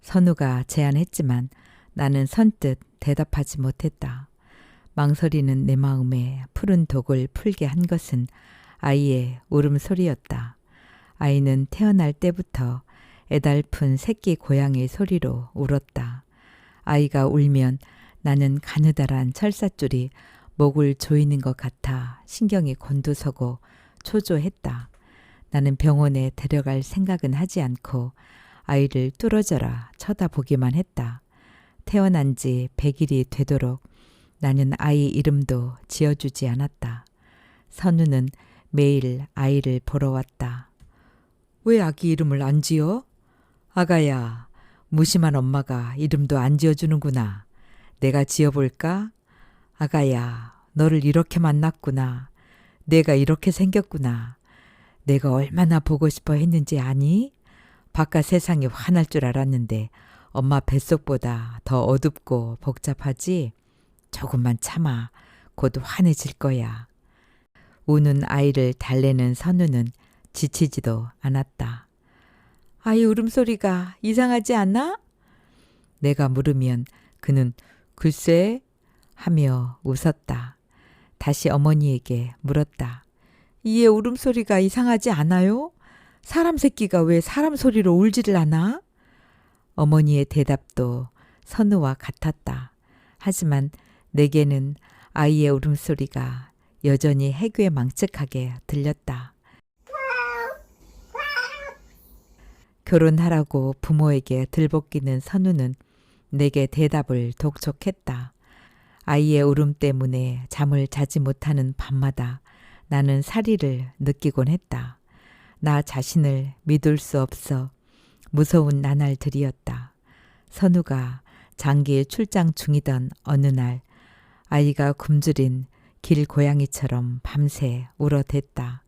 S1: 선우가 제안했지만 나는 선뜻 대답하지 못했다. 망설이는 내 마음에 푸른 독을 풀게 한 것은 아이의 울음소리였다. 아이는 태어날 때부터 애달픈 새끼 고양이 소리로 울었다. 아이가 울면 나는 가느다란 철사줄이 목을 조이는 것 같아 신경이 곤두서고 초조했다. 나는 병원에 데려갈 생각은 하지 않고 아이를 뚫어져라 쳐다보기만 했다. 태어난 지 100일이 되도록 나는 아이 이름도 지어주지 않았다. 선우는 매일 아이를 보러 왔다. 왜 아기 이름을 안 지어? 아가야, 무심한 엄마가 이름도 안 지어주는구나. 내가 지어볼까? 아가야, 너를 이렇게 만났구나. 내가 이렇게 생겼구나. 내가 얼마나 보고 싶어 했는지 아니? 바깥 세상이 화날 줄 알았는데 엄마 뱃속보다 더 어둡고 복잡하지? 조금만 참아. 곧 환해질 거야. 우는 아이를 달래는 선우는 지치지도 않았다. 아이 울음소리가 이상하지 않아? 내가 물으면 그는 글쎄 하며 웃었다. 다시 어머니에게 물었다. 이의 울음소리가 이상하지 않아요? 사람 새끼가 왜 사람 소리로 울지를 않아? 어머니의 대답도 선우와 같았다. 하지만 내게는 아이의 울음소리가 여전히 해괴망측하게 들렸다. 결혼하라고 부모에게 들볶이는 선우는 내게 대답을 독촉했다. 아이의 울음 때문에 잠을 자지 못하는 밤마다 나는 사리를 느끼곤 했다. 나 자신을 믿을 수 없어 무서운 나날들이었다. 선우가 장기 출장 중이던 어느 날 아이가 굶주린 길고양이처럼 밤새 울어댔다.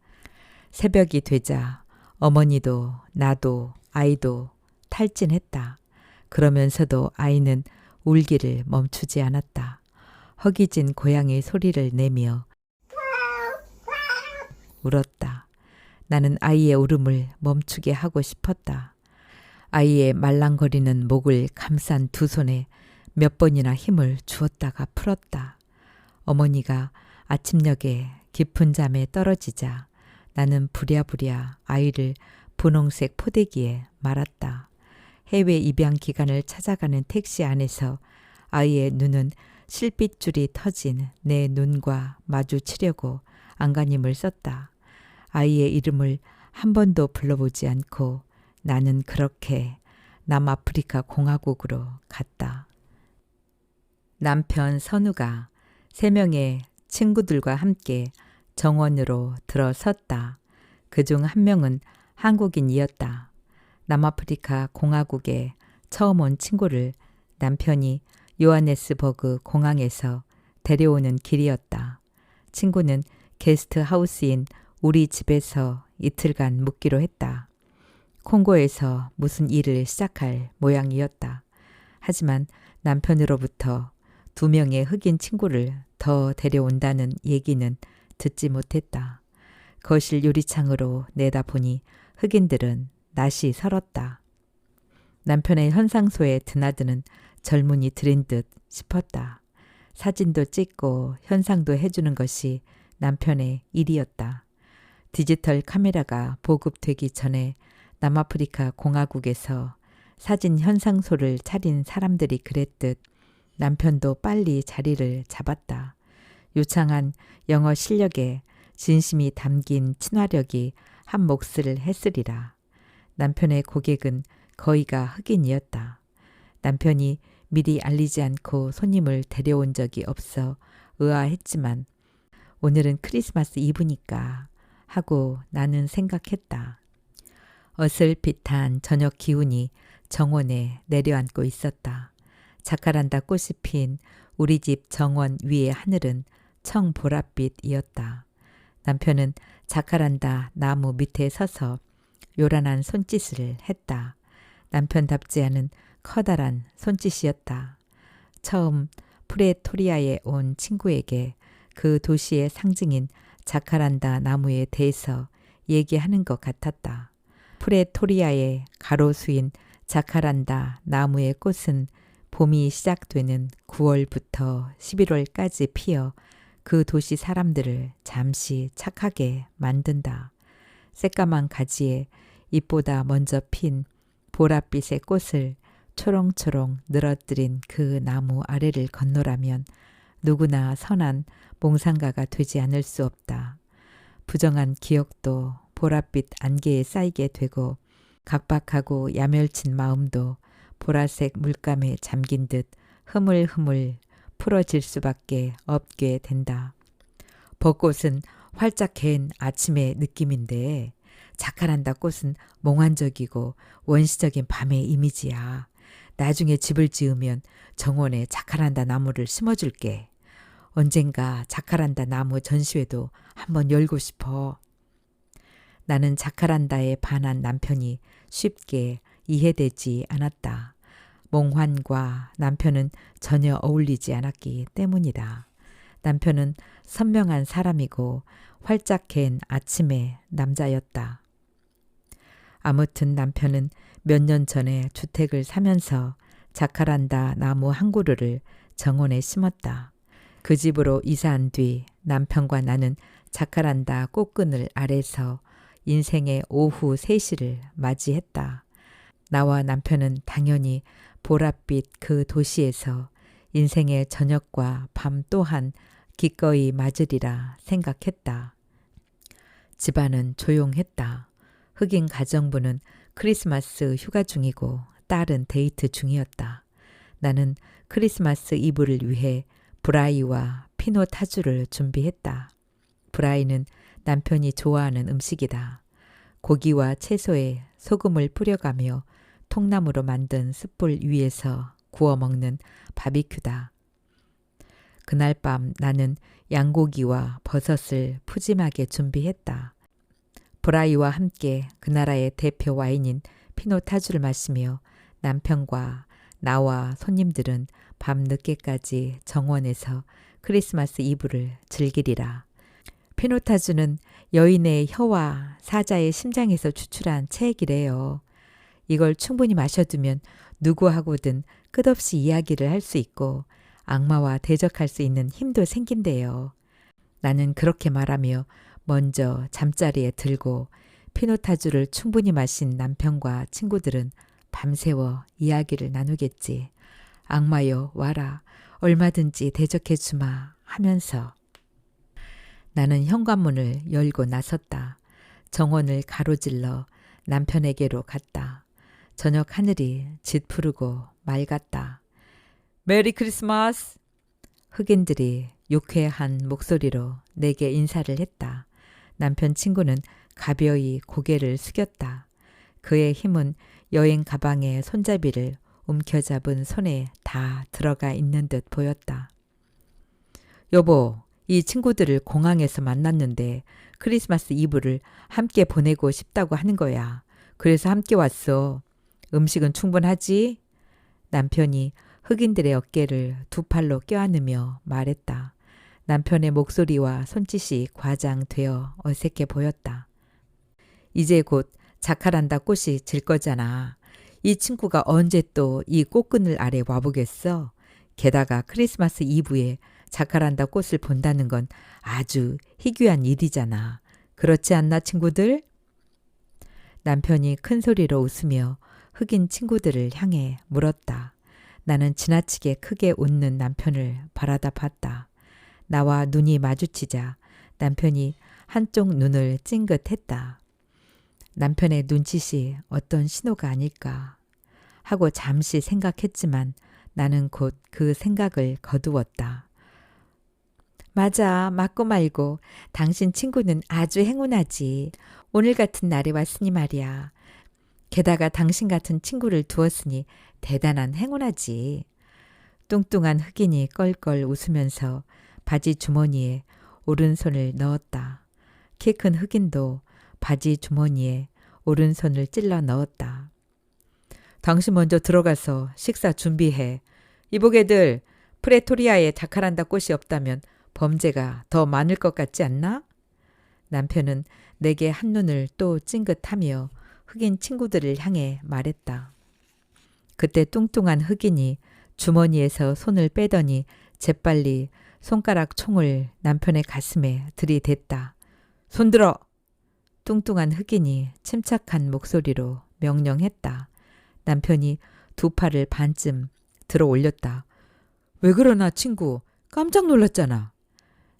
S1: 새벽이 되자 어머니도 나도 아이도 탈진했다. 그러면서도 아이는 울기를 멈추지 않았다. 허기진 고양이 소리를 내며 울었다. 나는 아이의 울음을 멈추게 하고 싶었다. 아이의 말랑거리는 목을 감싼 두 손에 몇 번이나 힘을 주었다가 풀었다. 어머니가 아침녘에 깊은 잠에 떨어지자 나는 부랴부랴 아이를 분홍색 포대기에 말았다. 해외 입양 기간을 찾아가는 택시 안에서 아이의 눈은 실핏줄이 터진 내 눈과 마주치려고 안간힘을 썼다. 아이의 이름을 한 번도 불러보지 않고 나는 그렇게 남아프리카 공화국으로 갔다. 남편 선우가 3명의 친구들과 함께 정원으로 들어섰다. 그중 한 명은 한국인이었다. 남아프리카 공화국에 처음 온 친구를 남편이 요하네스버그 공항에서 데려오는 길이었다. 친구는 게스트하우스인 우리 집에서 이틀간 묵기로 했다. 콩고에서 무슨 일을 시작할 모양이었다. 하지만 남편으로부터 2명의 흑인 친구를 더 데려온다는 얘기는 듣지 못했다. 거실 유리창으로 내다보니 흑인들은 낯이 설었다. 남편의 현상소에 드나드는 젊은이 들인 듯 싶었다. 사진도 찍고 현상도 해주는 것이 남편의 일이었다. 디지털 카메라가 보급되기 전에 남아프리카 공화국에서 사진 현상소를 차린 사람들이 그랬듯 남편도 빨리 자리를 잡았다. 유창한 영어 실력에 진심이 담긴 친화력이 한 몫을 했으리라. 남편의 고객은 거의가 흑인이었다. 남편이 미리 알리지 않고 손님을 데려온 적이 없어 의아했지만 오늘은 크리스마스 이브니까 하고 나는 생각했다. 어슬핏한 저녁 기운이 정원에 내려앉고 있었다. 자카란다 꽃이 핀 우리 집 정원 위의 하늘은 청보랏빛이었다. 남편은 자카란다 나무 밑에 서서 요란한 손짓을 했다. 남편답지 않은 커다란 손짓이었다. 처음 프레토리아에 온 친구에게 그 도시의 상징인 자카란다 나무에 대해서 얘기하는 것 같았다. 프레토리아의 가로수인 자카란다 나무의 꽃은 봄이 시작되는 9월부터 11월까지 피어 그 도시 사람들을 잠시 착하게 만든다. 새까만 가지에 잎보다 먼저 핀 보랏빛의 꽃을 초롱초롱 늘어뜨린 그 나무 아래를 건너라면 누구나 선한 몽상가가 되지 않을 수 없다. 부정한 기억도 보랏빛 안개에 쌓이게 되고 각박하고 야멸친 마음도 보라색 물감에 잠긴 듯 흐물흐물 풀어질 수밖에 없게 된다. 벚꽃은 활짝 개인 아침의 느낌인데 자카란다 꽃은 몽환적이고 원시적인 밤의 이미지야. 나중에 집을 지으면 정원에 자카란다 나무를 심어줄게. 언젠가 자카란다 나무 전시회도 한번 열고 싶어. 나는 자카란다에 반한 남편이 쉽게 이해되지 않았다. 몽환과 남편은 전혀 어울리지 않았기 때문이다. 남편은 선명한 사람이고 활짝 갠 아침의 남자였다. 아무튼 남편은 몇 년 전에 주택을 사면서 자카란다 나무 한 그루를 정원에 심었다. 그 집으로 이사한 뒤 남편과 나는 자카란다 꽃그늘 아래서 인생의 오후 3시를 맞이했다. 나와 남편은 당연히 보랏빛 그 도시에서 인생의 저녁과 밤 또한 기꺼이 맞으리라 생각했다. 집안은 조용했다. 흑인 가정부는 크리스마스 휴가 중이고 딸은 데이트 중이었다. 나는 크리스마스 이브를 위해 브라이와 피노타주를 준비했다. 브라이는 남편이 좋아하는 음식이다. 고기와 채소에 소금을 뿌려가며 통나무로 만든 숯불 위에서 구워 먹는 바비큐다. 그날 밤 나는 양고기와 버섯을 푸짐하게 준비했다. 브라이와 함께 그 나라의 대표 와인인 피노타주를 마시며 남편과 나와 손님들은 밤 늦게까지 정원에서 크리스마스 이브를 즐기리라. 피노타주는 여인의 혀와 사자의 심장에서 추출한 체액이래요. 이걸 충분히 마셔두면 누구하고든 끝없이 이야기를 할 수 있고 악마와 대적할 수 있는 힘도 생긴대요. 나는 그렇게 말하며 먼저 잠자리에 들고 피노타주를 충분히 마신 남편과 친구들은 밤새워 이야기를 나누겠지. 악마여 와라, 얼마든지 대적해 주마 하면서. 나는 현관문을 열고 나섰다. 정원을 가로질러 남편에게로 갔다. 저녁 하늘이 짙푸르고 맑았다. 메리 크리스마스! 흑인들이 유쾌한 목소리로 내게 인사를 했다. 남편 친구는 가벼이 고개를 숙였다. 그의 힘은 여행 가방의 손잡이를 움켜잡은 손에 다 들어가 있는 듯 보였다. 여보, 이 친구들을 공항에서 만났는데 크리스마스 이브를 함께 보내고 싶다고 하는 거야. 그래서 함께 왔어. 음식은 충분하지? 남편이 흑인들의 어깨를 두 팔로 껴안으며 말했다. 남편의 목소리와 손짓이 과장되어 어색해 보였다. 이제 곧 자카란다 꽃이 질 거잖아. 이 친구가 언제 또 이 꽃그늘 아래 와보겠어? 게다가 크리스마스 이브에 자카란다 꽃을 본다는 건 아주 희귀한 일이잖아. 그렇지 않나 친구들? 남편이 큰 소리로 웃으며 흑인 친구들을 향해 물었다. 나는 지나치게 크게 웃는 남편을 바라다 봤다. 나와 눈이 마주치자 남편이 한쪽 눈을 찡긋했다. 남편의 눈짓이 어떤 신호가 아닐까 하고 잠시 생각했지만 나는 곧 그 생각을 거두었다. 맞아, 맞고 말고 당신 친구는 아주 행운하지. 오늘 같은 날에 왔으니 말이야. 게다가 당신 같은 친구를 두었으니 대단한 행운하지. 뚱뚱한 흑인이 껄껄 웃으면서 바지 주머니에 오른손을 넣었다. 키 큰 흑인도 바지 주머니에 오른손을 찔러 넣었다. 당신 먼저 들어가서 식사 준비해. 이보게들, 프레토리아에 자카란다 꽃이 없다면 범죄가 더 많을 것 같지 않나? 남편은 내게 한눈을 또 찡긋하며 흑인 친구들을 향해 말했다. 그때 뚱뚱한 흑인이 주머니에서 손을 빼더니 재빨리 손가락 총을 남편의 가슴에 들이댔다. 손들어! 뚱뚱한 흑인이 침착한 목소리로 명령했다. 남편이 두 팔을 반쯤 들어 올렸다. 왜 그러나 친구, 깜짝 놀랐잖아.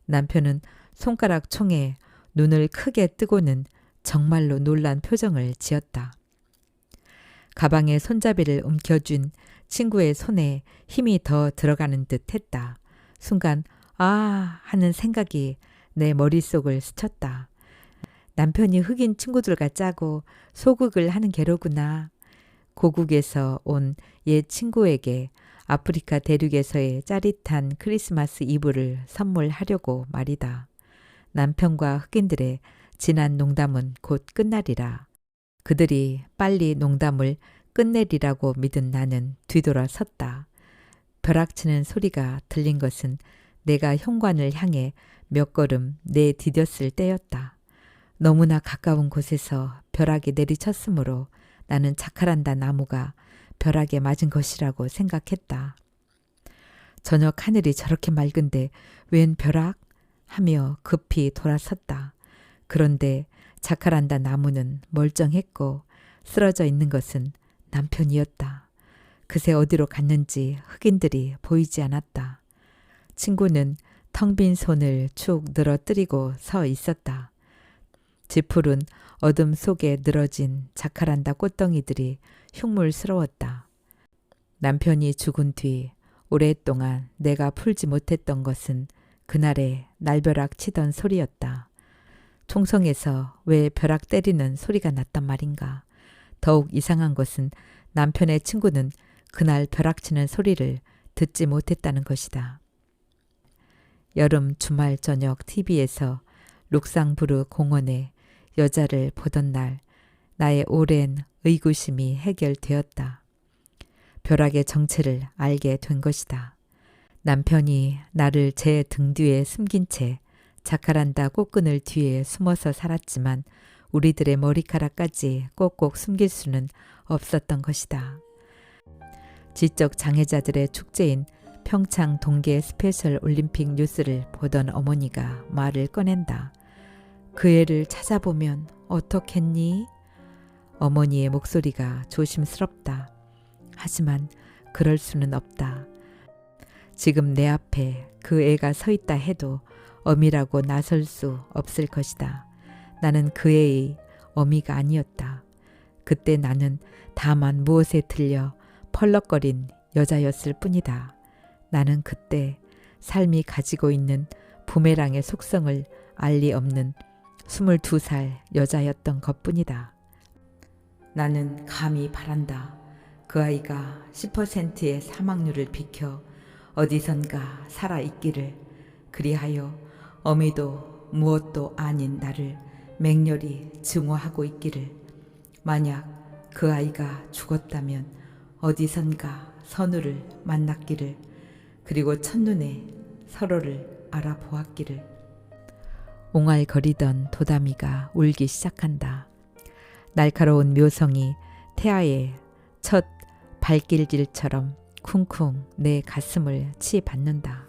S1: 남편은 손가락 총에 눈을 크게 뜨고는 정말로 놀란 표정을 지었다. 가방에 손잡이를 움켜쥔 친구의 손에 힘이 더 들어가는 듯 했다. 순간 아 하는 생각이 내 머릿속을 스쳤다. 남편이 흑인 친구들과 짜고 소극을 하는 게로구나. 고국에서 온 옛 친구에게 아프리카 대륙에서의 짜릿한 크리스마스 이브를 선물하려고 말이다. 남편과 흑인들의 지난 농담은 곧 끝나리라. 그들이 빨리 농담을 끝내리라고 믿은 나는 뒤돌아 섰다. 벼락치는 소리가 들린 것은 내가 현관을 향해 몇 걸음 내디뎠을 때였다. 너무나 가까운 곳에서 벼락이 내리쳤으므로 나는 자카란다 나무가 벼락에 맞은 것이라고 생각했다. 저녁 하늘이 저렇게 맑은데 웬 벼락? 하며 급히 돌아섰다. 그런데 자카란다 나무는 멀쩡했고 쓰러져 있는 것은 남편이었다. 그새 어디로 갔는지 흑인들이 보이지 않았다. 친구는 텅 빈 손을 축 늘어뜨리고 서 있었다. 지푸른 어둠 속에 늘어진 자카란다 꽃덩이들이 흉물스러웠다. 남편이 죽은 뒤 오랫동안 내가 풀지 못했던 것은 그날의 날벼락 치던 소리였다. 총성에서 왜 벼락 때리는 소리가 났단 말인가. 더욱 이상한 것은 남편의 친구는 그날 벼락 치는 소리를 듣지 못했다는 것이다. 여름 주말 저녁 TV에서 룩상부르 공원에 여자를 보던 날 나의 오랜 의구심이 해결되었다. 벼락의 정체를 알게 된 것이다. 남편이 나를 제 등 뒤에 숨긴 채 자카란다 꽃그늘 뒤에 숨어서 살았지만 우리들의 머리카락까지 꼭꼭 숨길 수는 없었던 것이다. 지적 장애자들의 축제인 평창 동계 스페셜 올림픽 뉴스를 보던 어머니가 말을 꺼낸다. 그 애를 찾아보면 어떻겠니? 어머니의 목소리가 조심스럽다. 하지만 그럴 수는 없다. 지금 내 앞에 그 애가 서 있다 해도 어미라고 나설 수 없을 것이다. 나는 그 애의 어미가 아니었다. 그때 나는 다만 무엇에 들려 펄럭거린 여자였을 뿐이다. 나는 그때 삶이 가지고 있는 부메랑의 속성을 알 리 없는 22살 여자였던 것뿐이다. 나는 감히 바란다. 그 아이가 10%의 사망률을 비켜 어디선가 살아있기를. 그리하여 어미도 무엇도 아닌 나를 맹렬히 증오하고 있기를. 만약 그 아이가 죽었다면 어디선가 선우를 만났기를. 그리고 첫눈에 서로를 알아보았기를. 옹알거리던 도다미가 울기 시작한다. 날카로운 묘성이 태아의 첫 발길질처럼 쿵쿵 내 가슴을 치받는다.